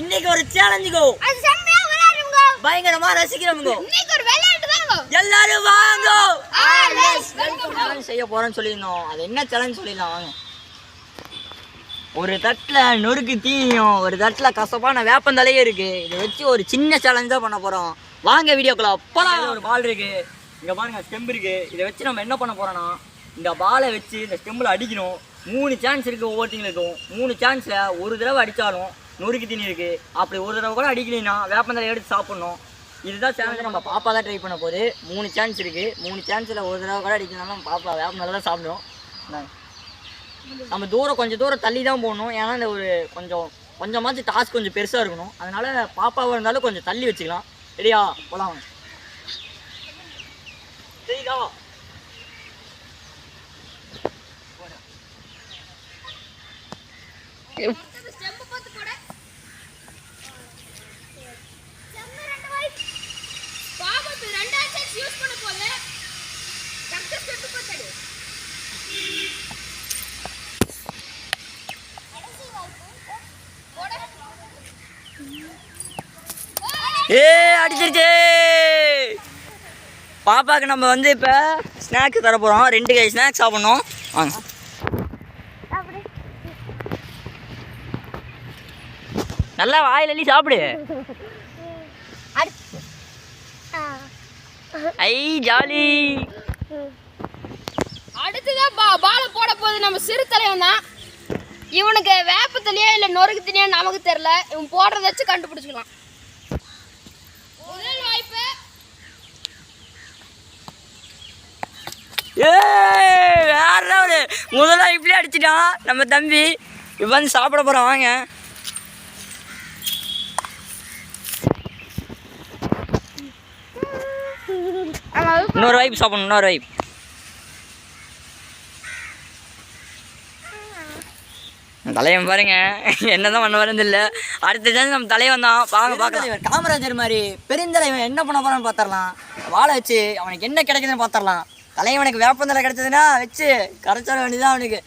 இன்னைக்கு ஒரு சேலஞ்சுகோ. அது செம்மையா விளையாடுங்க. பயங்கரமா ரசிக்கிறோம்ங்க. இன்னைக்கு ஒரு விளையாட்டு தாங்க. எல்லாரும் வாங்க. Always welcome. சேலஞ்ச் செய்ய போறேன்னு சொல்லிருந்தோம். அது என்ன சேலஞ்ச் சொல்லிடலாம் வாங்க. ஒரு தட்டுல நொறுக்கு தீனியும் ஒரு தட்டுல கசப்பான வேப்பந்தலையும் இருக்கு. இதை வச்சு ஒரு சின்ன சேலஞ்ச் தான் பண்ண போறோம். வாங்க வீடியோக்குள்ள போலாம். ஒரு பால் இருக்கு, இங்க பாருங்க ஸ்டெம்பு இருக்கு. இதை வச்சு நம்ம என்ன பண்ண போறோம்னா இந்த பாலை வச்சு இந்த ஸ்டெம்பில் அடிக்கணும். 3 சான்ஸ் இருக்குது ஒவ்வொருத்தங்களுக்கும். 3 சான்ஸில் ஒரு தடவை அடித்தாலும் நொறுக்கு தீனி இருக்குது. அப்படி ஒரு தடவை கூட அடிக்கலைன்னா வேப்பந்தலை எடுத்து சாப்பிட்ணும். இதுதான் சேலஞ்சு. நம்ம பாப்பா தான் ட்ரை பண்ண போகுது. 3 சான்ஸ் இருக்குது. 3 சான்ஸில் ஒரு தடவை கூட அடிக்கணும்னா பாப்பா வேப்பந்தலை தான் சாப்பிடும். நம்ம கொஞ்சம் தூரம் தள்ளி தான் போகணும். ஏன்னா இந்த ஒரு கொஞ்சமாச்சும் டாஸ்க் கொஞ்சம் பெருசாக இருக்கணும். அதனால் பாப்பாவாக இருந்தாலும் கொஞ்சம் தள்ளி வச்சுக்கலாம். ரெடியா போகலாம். சரிதா? ஸ்டெம்பு போட்டு போடு. Stump 2 vibe. Babu 2 access use பண்ண போல. கரெக்ட்டா ஸ்டெம்பு போடு. கடைசி வைப். போடு. அடிச்சிருச்சு. பாப்பாவுக்கு நம்ம வந்து இப்போ ஸ்நாக்ஸ் தர போகிறோம். 2 கை ஸ்நாக்ஸ் சாப்பிட்ணும். வாங்க. நல்லா வாயில் அள்ளி சாப்பிடு. ஐ ஜாலி. அடுத்ததான் பால போட போகுது நம்ம சிறு தலைவன் தான். இவனுக்கு வேப்பத்தலையா இல்லை நொறுக்கு தனியா நமக்கு தெரியல. இவன் போடுறத வச்சு கண்டுபிடிச்சிக்கலாம். முதல் வாய்ப்பு. வேற முதல்ல இப்படி அடிச்சிட்டான் நம்ம தம்பி. இப்போ வந்து சாப்பிட போகிறோம் வாங்க. இன்னொரு வாய்ப்பு சாப்பிடணும். இன்னொரு வாய்ப்பு. தலைவன் பாருங்க என்னதான் பண்ண வரது இல்லை. அடுத்த சான்ஸ் நம்ம தலைவன் தான். வாங்க பார்க்கலாம். காமராஜர் மாதிரி பெருந்தலைவன் என்ன பண்ண போறான்னு பார்த்துடலாம். வாழை வச்சு அவனுக்கு என்ன கிடைக்குதுன்னு பார்த்துடலாம். தலைவனுக்கு வேப்பந்தலை கிடைச்சதுன்னா வச்சு கரைச்சாட வேண்டியதான் அவனுக்கு.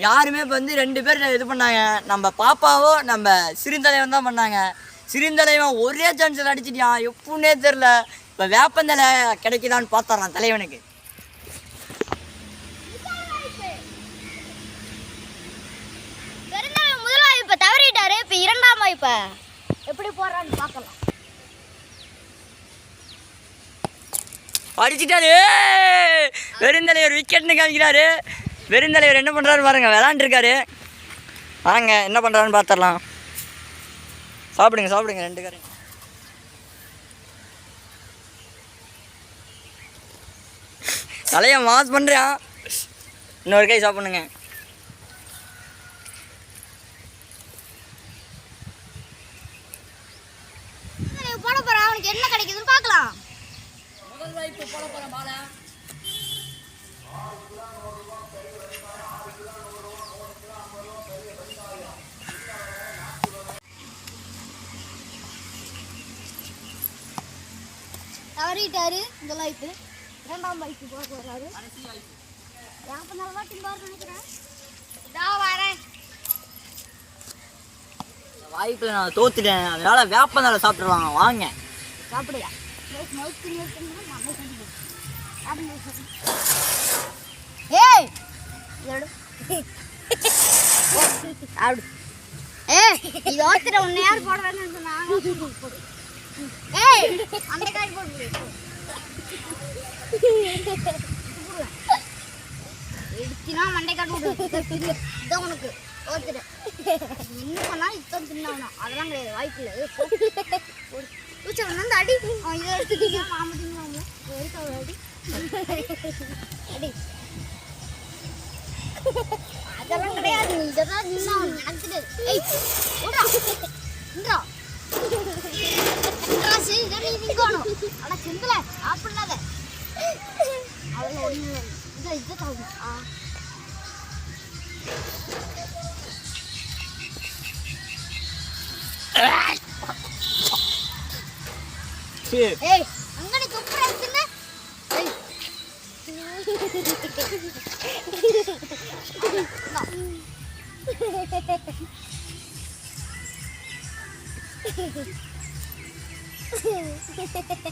யாருமே இப்போ வந்து 2 பேர் இது பண்ணாங்க. நம்ம பாப்பாவோ நம்ம சிறுந்தலைவன் தான் பண்ணாங்க. சிறுந்தலைவன் ஒரே சான்ஸில் அடிச்சிட்டான். எப்பவுன்னே தெரில. இப்போ வேப்பந்தலை கிடைக்குதான்னு பார்த்துடலாம் தலைவனுக்கு. முதல் வாய்ப்பை தவறிட்டாரு. இப்போ 2ஆம் வாய்ப்பை எப்படி போடுறான்னு பார்க்கலாம். அடிச்சிட்டாரு. பெருந்தலைவர் விக்கெட்னு காமிக்கிறாரு. பெருந்தலைவர் என்ன பண்ணுறாரு பாருங்க. விளாண்டுருக்காரு. வாங்க என்ன பண்ணுறாருன்னு பார்த்துடலாம். சாப்பிடுங்க சாப்பிடுங்க 2 காரையும். தலையை மாஸ் பண்ணுறான். இன்னொரு கை சாப்பிடுங்க. போட போறான். அவனுக்கு என்ன கிடைக்குதுன்னு பார்க்கலாம். முதல் வாய்ப்பு போட போகிறேன் பாலை. தவறிட்டாரு. முதல் வாய்ப்பு. 2ஆம் வாய்ப்பு போட போறாரு. வேப்பந்தலை தான் திம்பாரு நினைக்கிறேன். இதா வரேன். வாய்ப்பில் நான் தோத்துட்டேன். அதனால வேப்பந்தலை சாப்பிட்டுருவாங்க. வாங்க சாப்பிடுயா. ஏய் இது ஒருத்தர் உன்னை யார் போட வேணும்னு சொன்னாங்க. ஏய் அந்த காய் போடு. எடுத்தினா மண்டை காட்டு விடு. இதான் உனக்கு ஒருத்தர் என்ன பண்ணா இத்தனை தின்னாவனா. அதெல்லாம் கிடையாது. வாய்ப்பு இல்லை. பூச்சை வந்து அடி. இதை எடுத்துட்டீங்க மாமட்டிங்க அடி அடி. அதெல்லாம் கிடையாது. நீ இதெல்லாம் நின்னா நடக்குது. ஏய் ஓடா இன்றா சரி இதை நீ நிற்கணும். ஆனால் செந்தில் சாப்பிடாத. அதெல்லாம் ஒன்று இதை தாங்க. ஏய் அங்கனே குப்புற இருக்குன்னு. ஏய்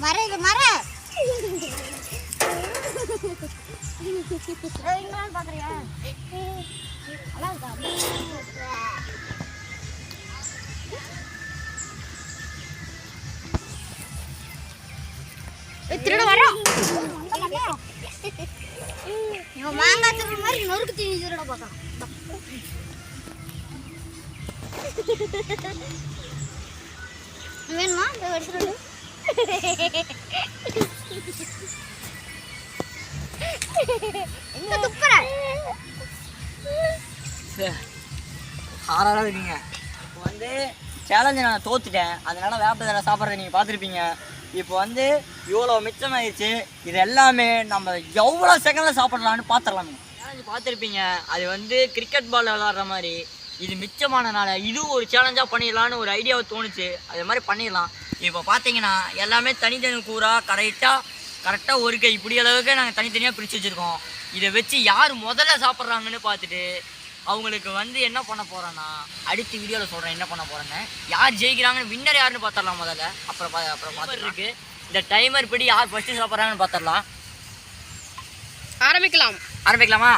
மர இது மர பாக்குறியா திருட வரோம் மாங்காய் திருட மாதிரி நொறுக்கு தீனி திருட பார்க்கலாம் வேணுமா எடுத்துட்டு எங்க துப்புற ஆறாடா இருக்கீங்க வந்து சேலஞ்சு நான் தோத்துட்டேன், அதனால வேப்பந்தலை சாப்பிட்றத நீங்கள் பார்த்துருப்பீங்க. இப்போ வந்து இவ்வளோ மிச்சமாயிடுச்சு, இது எல்லாமே நம்ம எவ்வளோ செகண்டில் சாப்பிட்லான்னு பார்த்துடலாமே. சேலஞ்சு பார்த்துருப்பீங்க, அது வந்து கிரிக்கெட் பால் விளாட்ற மாதிரி. இது மிச்சமானனால இதுவும் ஒரு சேலஞ்சாக பண்ணிடலான்னு ஒரு ஐடியாவை தோணுச்சு, அது மாதிரி பண்ணிடலாம். இப்போ பார்த்தீங்கன்னா எல்லாமே தனித்தனி கூறாக கரெக்டாக ஒரு கை இப்படி அளவுக்கு நாங்கள் தனித்தனியாக பிரித்து வச்சுருக்கோம். இதை வச்சு யார் முதல்ல சாப்பிட்றாங்கன்னு பார்த்துட்டு அவங்களுக்கு வந்து என்ன பண்ண போகிறேன்னா அடுத்த வீடியோவில் சொல்கிறேன் என்ன பண்ண போகிறேன்னு. யார் ஜெயிக்கிறாங்கன்னு வின்னர் யாருன்னு பார்த்துடலாம் முதல்ல, அப்புறம் பார்த்துட்டு இருக்கு. இந்த டைமர் படி யார் ஃபஸ்ட்டு சாப்பிட்றாங்கன்னு பார்த்துடலாம். ஆரம்பிக்கலாமா?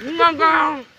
Bingo!